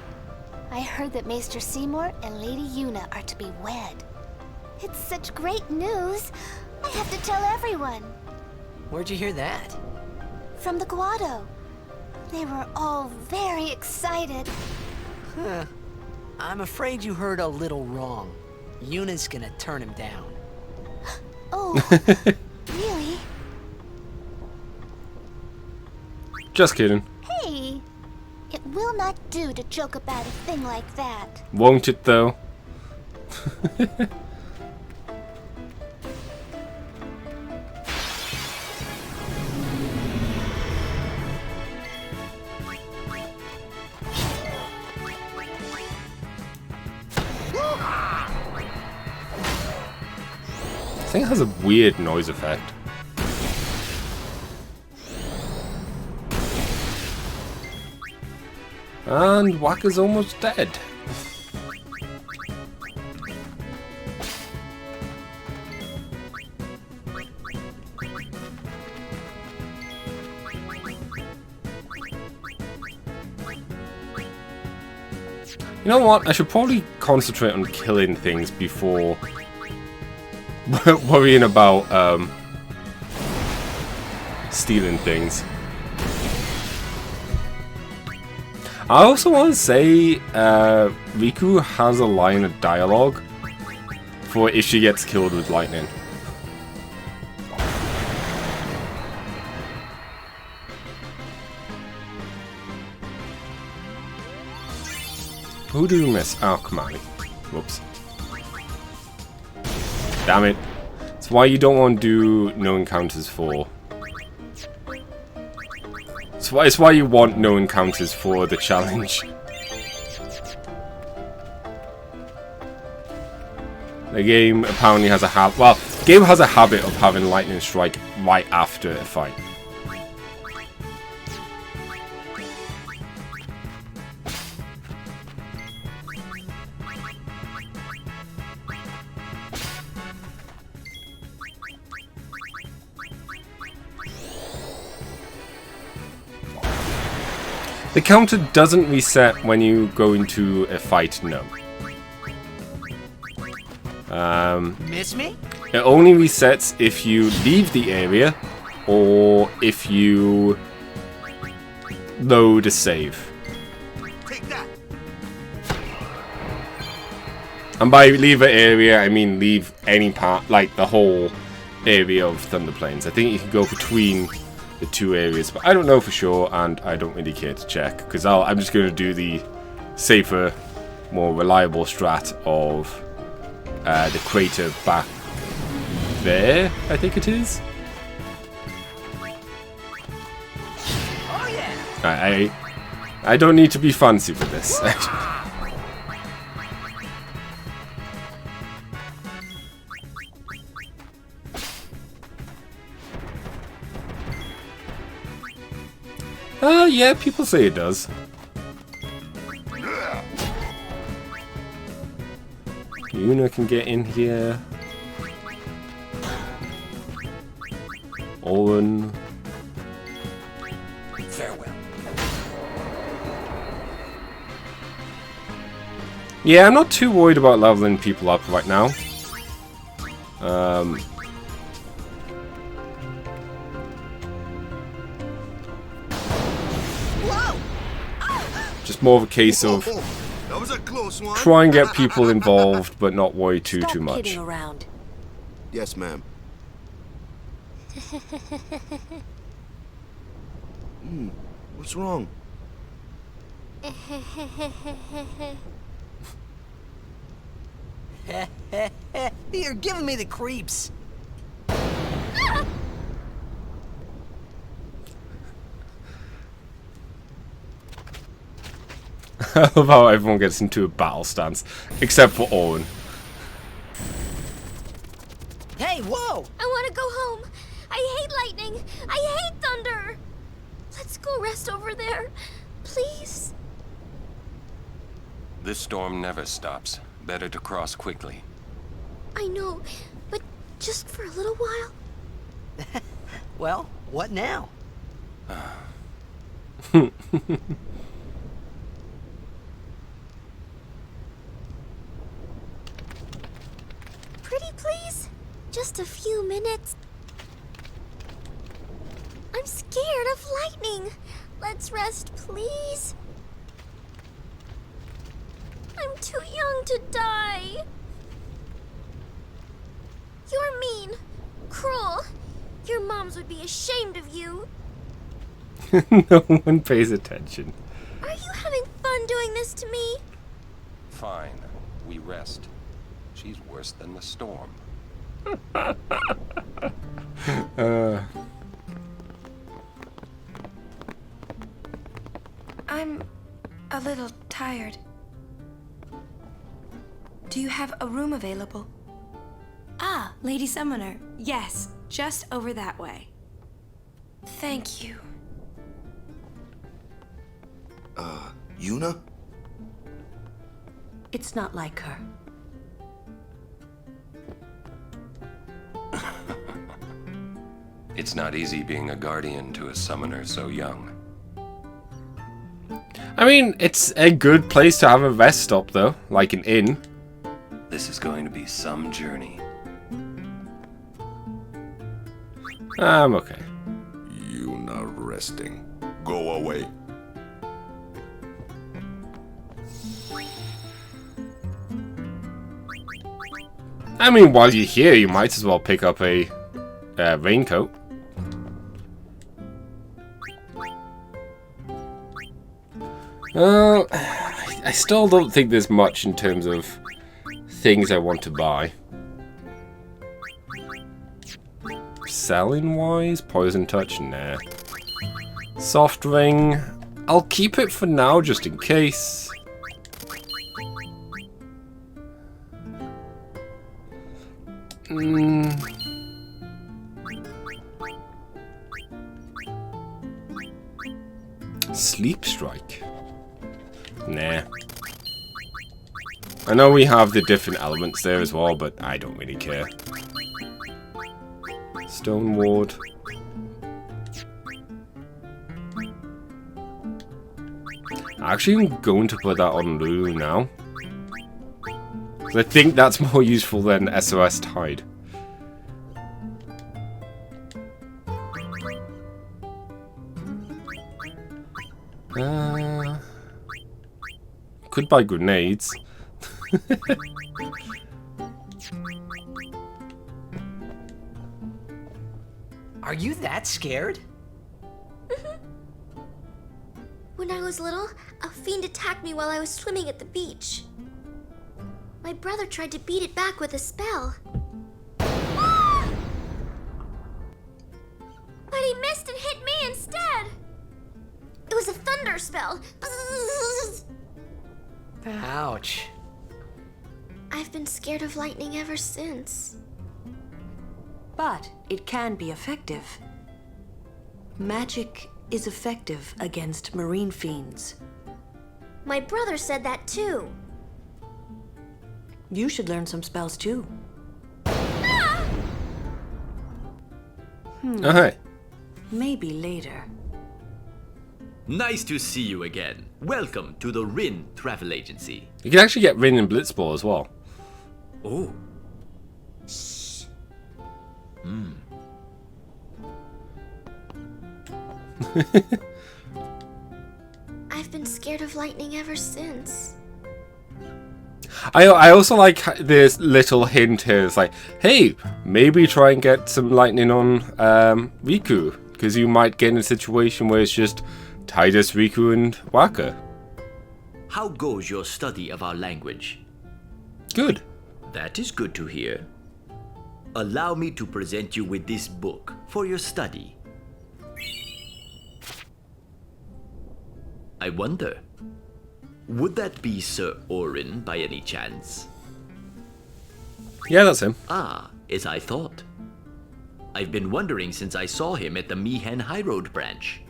I heard that Maester Seymour and Lady Yuna are to be wed. It's such great news. I have to tell everyone. Where'd you hear that? From the Guado. They were all very excited. Huh. I'm afraid you heard a little wrong. Yuna's gonna turn him down. Oh, really? Just kidding. Hey, it will not do to joke about a thing like that. Won't it, though? I think it has a weird noise effect. And Wakka's almost dead. You know what? I should probably concentrate on killing things before worrying about stealing things. I also want to say Riku has a line of dialogue for if she gets killed with lightning. Who do we miss? Oh, Kamali. Whoops. Damn it. That's why you don't want to do no encounters for. It's why you want no encounters for the challenge. The game apparently has a habit. Well, the game has a habit of having lightning strike right after a fight. The counter doesn't reset when you go into a fight, no. Miss me? It only resets if you leave the area or if you load a save. Take that. And by leave an area, I mean leave any part, like the whole area of Thunder Plains. I think you can go between the two areas, but I don't know for sure, and I don't really care to check, because I'm just going to do the safer, more reliable strat of the crater back there, I think it is. Oh yeah. I don't need to be fancy for this. Yeah, people say it does. Yuna can get in here. Owen. Farewell. Yeah, I'm not too worried about leveling people up right now. Just more of a case of That was a close one. try and get people involved, but not worry too much. Kidding around. Yes, ma'am. What's wrong? You're giving me the creeps. I love how everyone gets into a battle stance, except for Owen. Hey, whoa! I want to go home. I hate lightning. I hate thunder. Let's go rest over there, please. This storm never stops. Better to cross quickly. I know, but just for a little while. Well, what now? Pretty please? Just a few minutes. I'm scared of lightning. Let's rest, please. I'm too young to die. You're mean, cruel. Your moms would be ashamed of you. No one pays attention. Are you having fun doing this to me? Fine. We rest. She's worse than the storm. I'm a little tired. Do you have a room available? Ah, Lady Summoner. Yes, just over that way. Thank you. Yuna? It's not like her. It's not easy being a guardian to a summoner so young. I mean, it's a good place to have a rest stop, though, like an inn. This is going to be some journey. I'm okay. You not resting. Go away. I mean, while you're here, you might as well pick up a raincoat. I still don't think there's much in terms of things I want to buy. Selling wise, poison touch, nah. Soft ring, I'll keep it for now just in case. Sleep strike. Nah. I know we have the different elements there as well, but I don't really care. Stone ward. Actually, I'm going to put that on Lulu now. Because I think that's more useful than SOS Tide. Could buy grenades. Are you that scared? When I was little, a fiend attacked me while I was swimming at the beach. My brother tried to beat it back with a spell. Ah! But he missed and hit me instead. It was a thunder spell. Ouch. I've been scared of lightning ever since. But it can be effective. Magic is effective against marine fiends. My brother said that too. You should learn some spells too. Ah! Oh, hey. Maybe later. Nice to see you again. Welcome to the Rin Travel Agency. You can actually get Rin and Blitzball as well. Oh. Shh. I've been scared of lightning ever since. I also like this little hint here. It's like, hey, maybe try and get some lightning on Riku. Because you might get in a situation where it's just Tidus, Riku, and Waka. How goes your study of our language? Good. That is good to hear. Allow me to present you with this book for your study. I wonder, would that be Sir Orin by any chance? Yeah, that's him. Ah, as I thought. I've been wondering since I saw him at the Meehan High Road branch.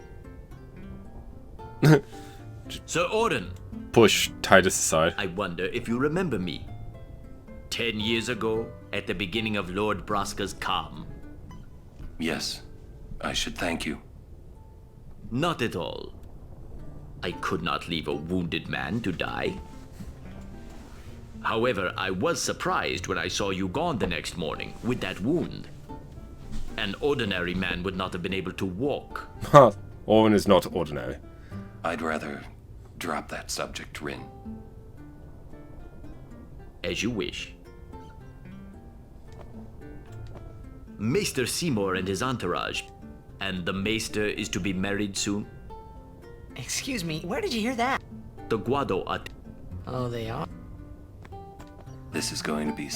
Sir Orin! Push Titus aside. I wonder if you remember me. 10 years ago, at the beginning of Lord Braska's calm. Yes, I should thank you. Not at all. I could not leave a wounded man to die. However, I was surprised when I saw you gone the next morning with that wound. An ordinary man would not have been able to walk. Ha! Orin is not ordinary. I'd rather drop that subject, Rin. As you wish. Maester Seymour and his entourage. And the Maester is to be married soon? Excuse me, where did you hear that? The Guado are... Oh, they are? This is going to be...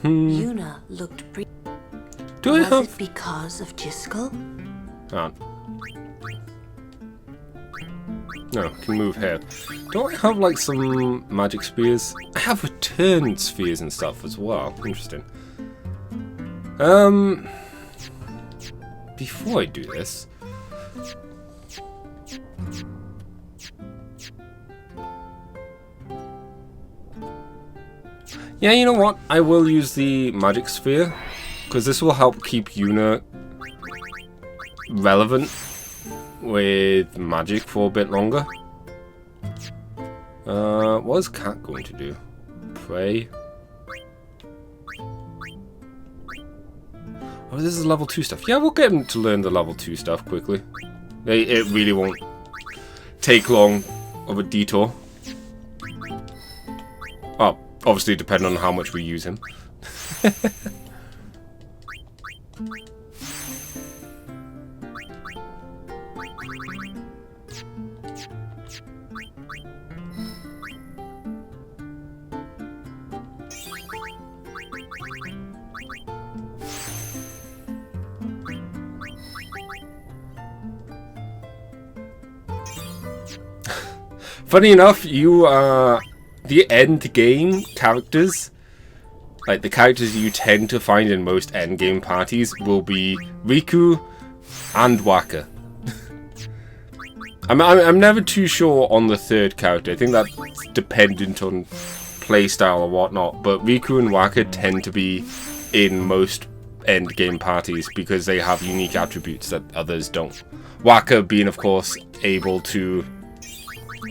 Yuna looked pretty. Do I Was have... it because of Jiskel? Oh. No, can move here. Don't I have like some magic spears? I have return spheres and stuff as well. Interesting. Before I do this... Yeah, you know what? I will use the magic sphere, because this will help keep Yuna relevant with magic for a bit longer. What is Cat going to do? Pray? Oh, this is level 2 stuff. Yeah, we'll get him to learn the level 2 stuff quickly. It really won't take long of a detour. Oh, obviously depending on how much we use him. Funny enough, you are the end game characters. Like the characters you tend to find in most end game parties will be Riku and Waka. I'm never too sure on the third character. I think that's dependent on playstyle or whatnot. But Riku and Waka tend to be in most end game parties because they have unique attributes that others don't. Waka being, of course, able to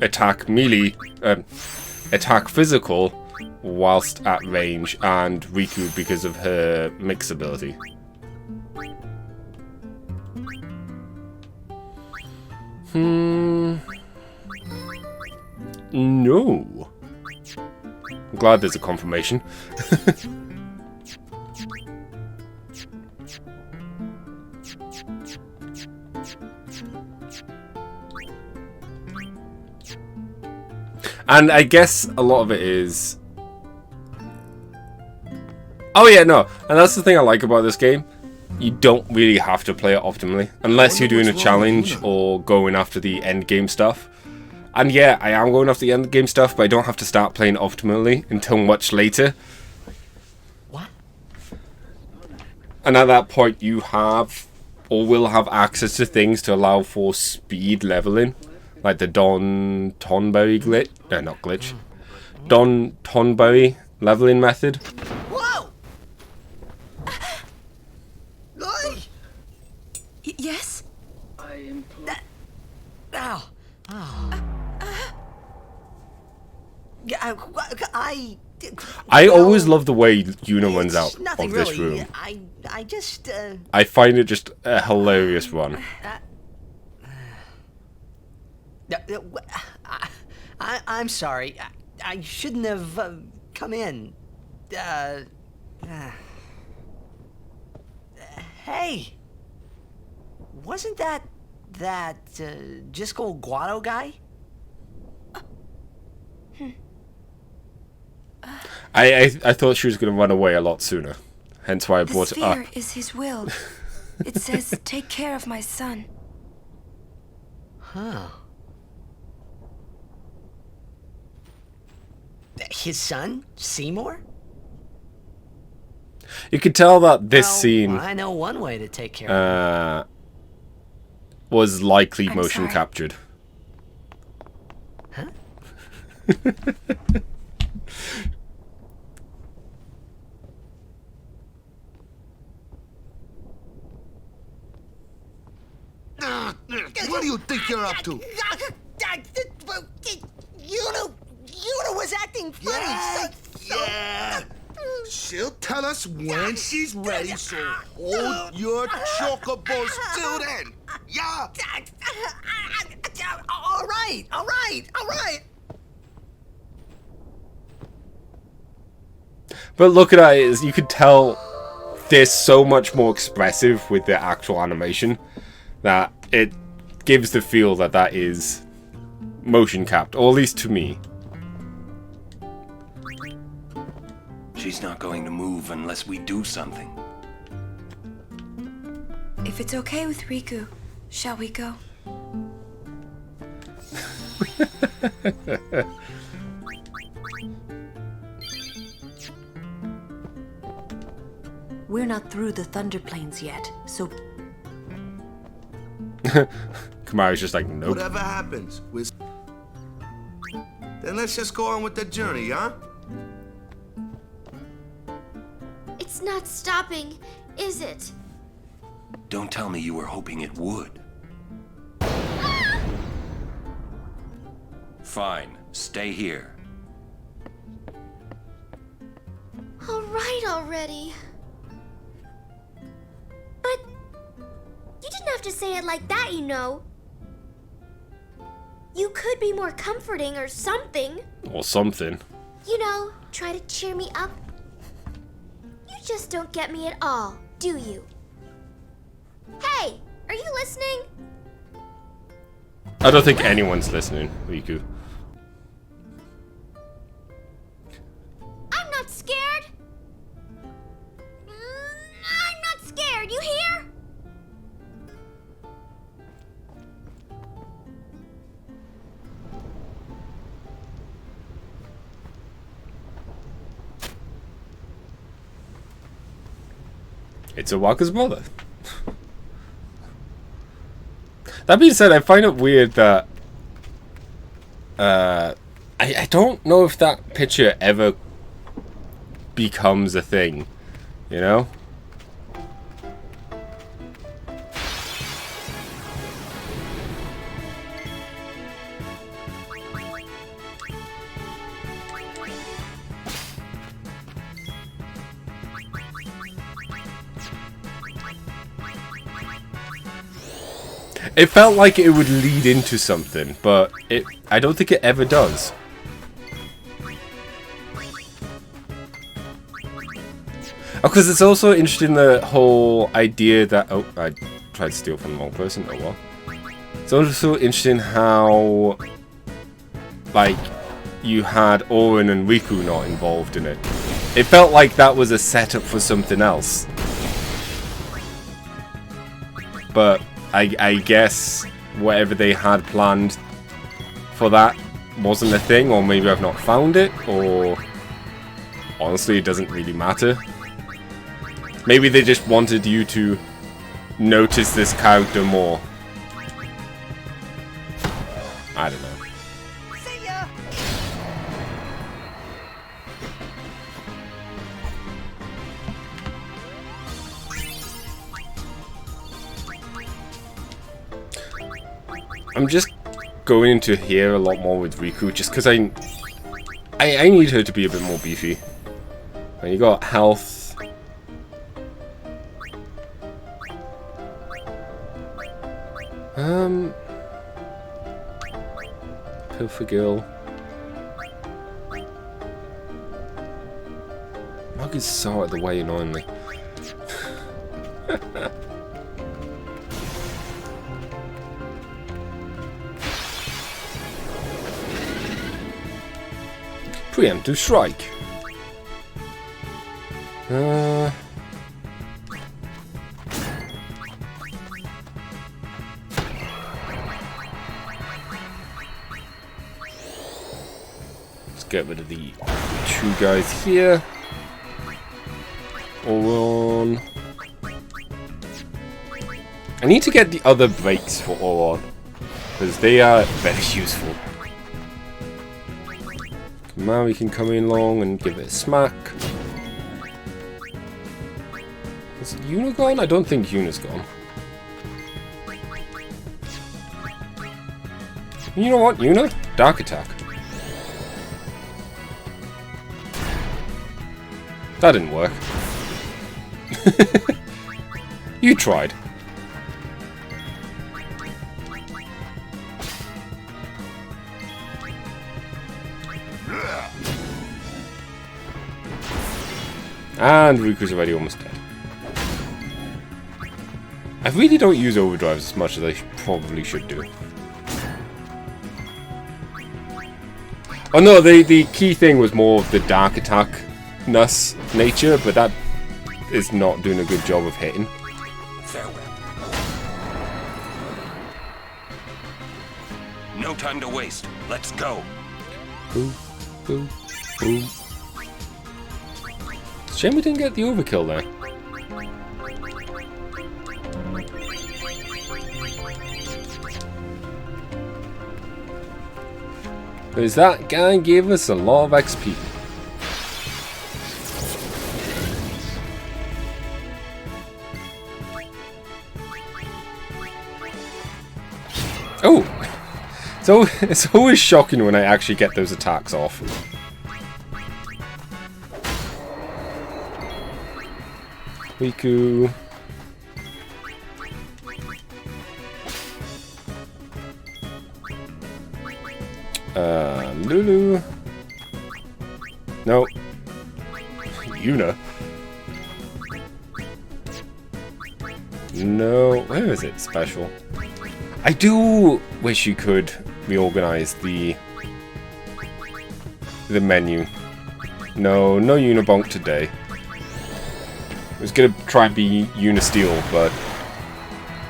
attack melee, attack physical whilst at range, and Riku because of her mix ability. No. I'm glad there's a confirmation. And I guess a lot of it is... Oh yeah, no. And that's the thing I like about this game. You don't really have to play it optimally. Unless you're doing a challenge or going after the end game stuff. And yeah, I am going after the end game stuff, but I don't have to start playing optimally until much later. What? And at that point you have, or will have access to things to allow for speed leveling. Like the Don Tonberry glitch. No, not glitch. Don Tonberry leveling method. Whoa! Yes? Ow! Oh. I always love the way Yuna runs out nothing of this really. room. I just I find it just a hilarious run. I'm sorry. I shouldn't have come in. Hey, wasn't that Jiskel Guado guy? I thought she was going to run away a lot sooner. Hence why I The brought it up. sphere is his will. It says, take care of my son. Huh. His son? Seymour? You could tell that this Well, scene I know one way to take care of was likely I'm motion sorry. captured. Huh? What do you think you're up to? Yuna was acting funny. Yeah. She'll tell us when she's ready, so hold your chocobos till then. Yeah. All right. But look at it, you could tell they're so much more expressive with the actual animation that it gives the feel that that is motion capped, or at least to me. She's not going to move unless we do something. If it's okay with Riku, shall we go? We're not through the Thunder Plains yet, so Kamari's just like, nope. Whatever happens, then let's just go on with the journey, huh? It's not stopping, is it? Don't tell me you were hoping it would. Fine, stay here. All right already. But you didn't have to say it like that, you know. You could be more comforting or something. Or something. You know, try to cheer me up. You just don't get me at all, do you? Hey, are you listening? I don't think anyone's listening, Riku. I'm not scared. I'm not scared, you hear? It's a Waka's brother. That being said, I find it weird that I don't know if that picture ever becomes a thing, you know? It felt like it would lead into something, but I don't think it ever does. Because it's also interesting, the whole idea that... Oh, I tried to steal from the wrong person. Oh well. It's also interesting how, like, you had Orin and Riku not involved in it. It felt like that was a setup for something else. But I guess whatever they had planned for that wasn't a thing, or maybe I've not found it, or honestly it doesn't really matter. Maybe they just wanted you to notice this character more. I don't know. See ya. I'm just going into here a lot more with Riku, just because I need her to be a bit more beefy. And you got health. Pilfer Girl. Mug is so out of the way, annoyingly. Preemptive strike. Let's get rid of the 2 guys here. Oron. I need to get the other brakes for Oron, because they are very useful. Now we can come in along and give it a smack. Is Yuna gone? I don't think Yuna's gone. You know what, Yuna? Dark attack. That didn't work. You tried. And Riku's already almost dead. I really don't use overdrives as much as I probably should do. Oh no, the key thing was more of the dark attack-ness nature, but that is not doing a good job of hitting. Farewell. No time to waste. Let's go. Boom, boom, boom. Shame we didn't get the overkill there. Because that guy gave us a lot of XP. Oh! So it's always shocking when I actually get those attacks off. Riku. Lulu. No. Yuna. No. Where is it? Special. I do wish you could reorganize the menu. No, no Unibonk today. I was gonna try and be Unisteel, but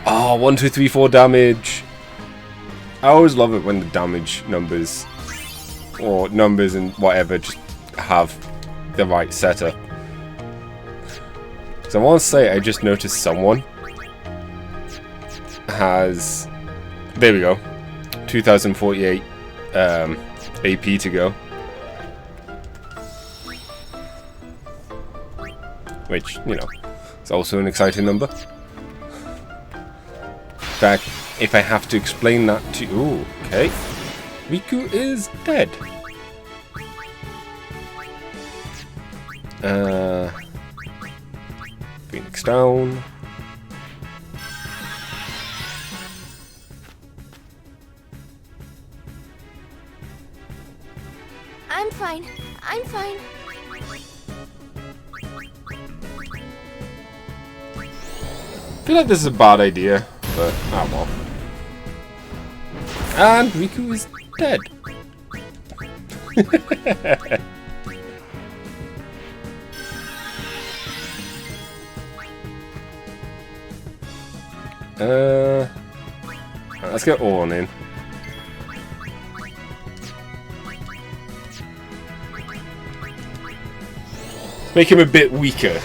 oh, 1, 2, 3, 4 damage. I always love it when the damage numbers or numbers and whatever just have the right setup. So I want to say I just noticed someone has, there we go, 2048 AP to go. Which, you know, is also an exciting number. In fact, if I have to explain that to you... Ooh, okay. Riku is dead. Phoenix down. I'm fine. I'm fine. I feel like this is a bad idea, but ah well. And Riku is dead. Let's get Orn in. Make him a bit weaker.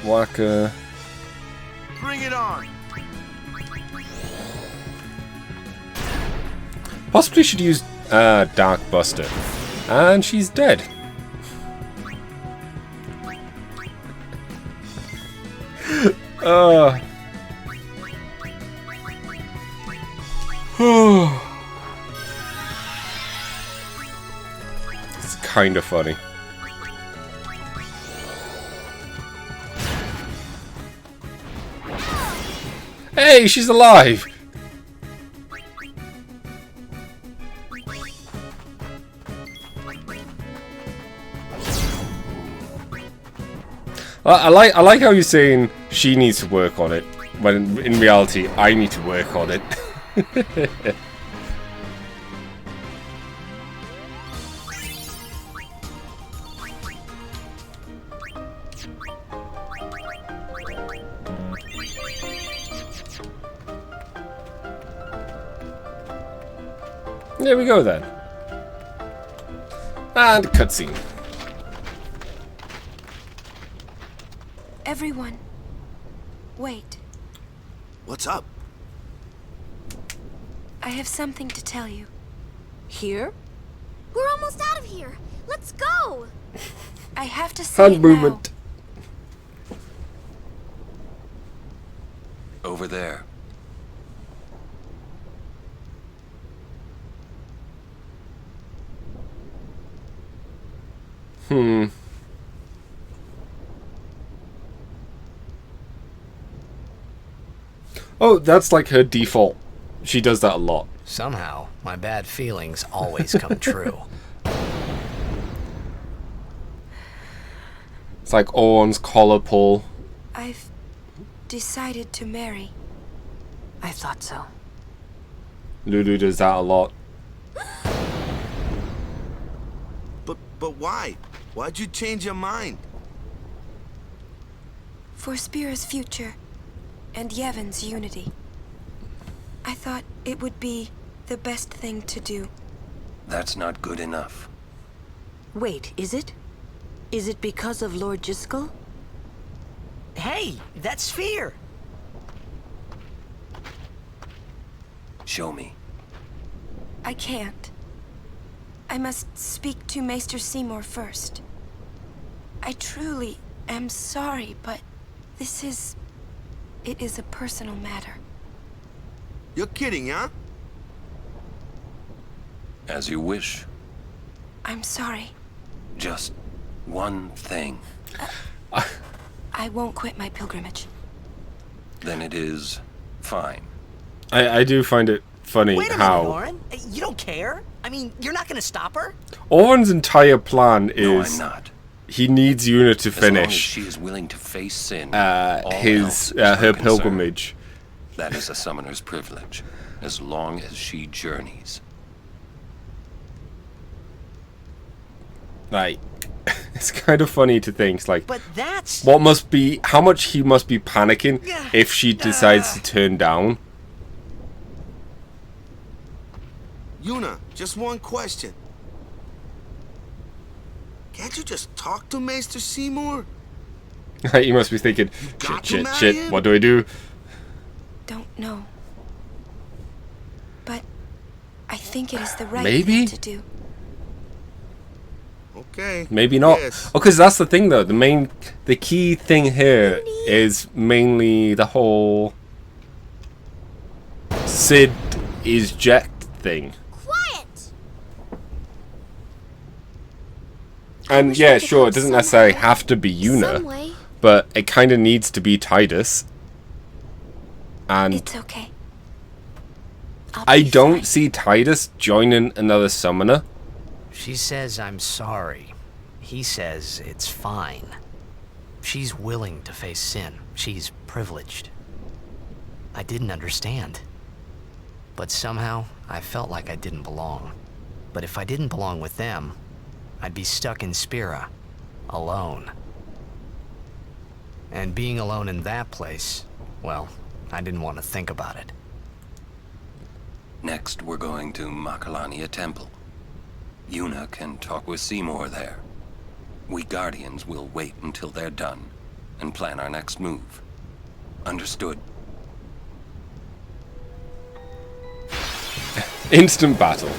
Waka. Bring it on. Possibly should use Dark Buster. And she's dead. It's kind of funny. Hey, she's alive! I like how you're saying she needs to work on it, when in reality, I need to work on it. There we go then. And cutscene. Everyone, wait. What's up? I have something to tell you. Here? We're almost out of here. Let's go. I have to say Hand it movement. Over there. Oh, that's like her default. She does that a lot. Somehow, my bad feelings always come true. It's like Orn's collar pull. I've decided to marry. I thought so. Lulu does that a lot. But why? Why'd you change your mind? For Spira's future and Yevon's unity. I thought it would be the best thing to do. That's not good enough. Wait, is it? Is it because of Lord Jiskel? Hey, that sphere. Show me. I can't. I must speak to Maester Seymour first. I truly am sorry, but this is... it is a personal matter. You're kidding, huh? As you wish. I'm sorry. Just one thing. I won't quit my pilgrimage. Then it is fine. I do find it funny Wait a how minute, Orin. You don't care? I mean, you're not gonna stop her? Orn's entire plan No, is I'm not. he needs Yuna to As long as finish she is willing to face sin, all his else is her unconcerned. pilgrimage. That is a summoner's privilege, as long as she journeys. Like, it's kind of funny to think, like, But that's... how much he must be panicking if she decides to turn down. Yuna, just one question. Can't you just talk to Maester Seymour? He must be thinking, got to shit, marry shit, him? what do I do? Don't know. But I think it is the right Maybe? thing to do. Okay. Maybe not. Yes. Oh, because that's the thing, though. The key thing here is mainly the whole Sid is Jet thing. Quiet! And wish yeah, I could sure, help it doesn't somehow. necessarily have to be Some Yuna, way. but it kind of needs to be Titus. And It's okay. I don't see Titus joining another summoner. She says I'm sorry. He says it's fine. She's willing to face sin. She's privileged. I didn't understand. But somehow, I felt like I didn't belong. But if I didn't belong with them, I'd be stuck in Spira, alone. And being alone in that place, well, I didn't want to think about it. Next, we're going to Makalania Temple. Yuna can talk with Seymour there. We Guardians will wait until they're done and plan our next move. Understood? Instant battle.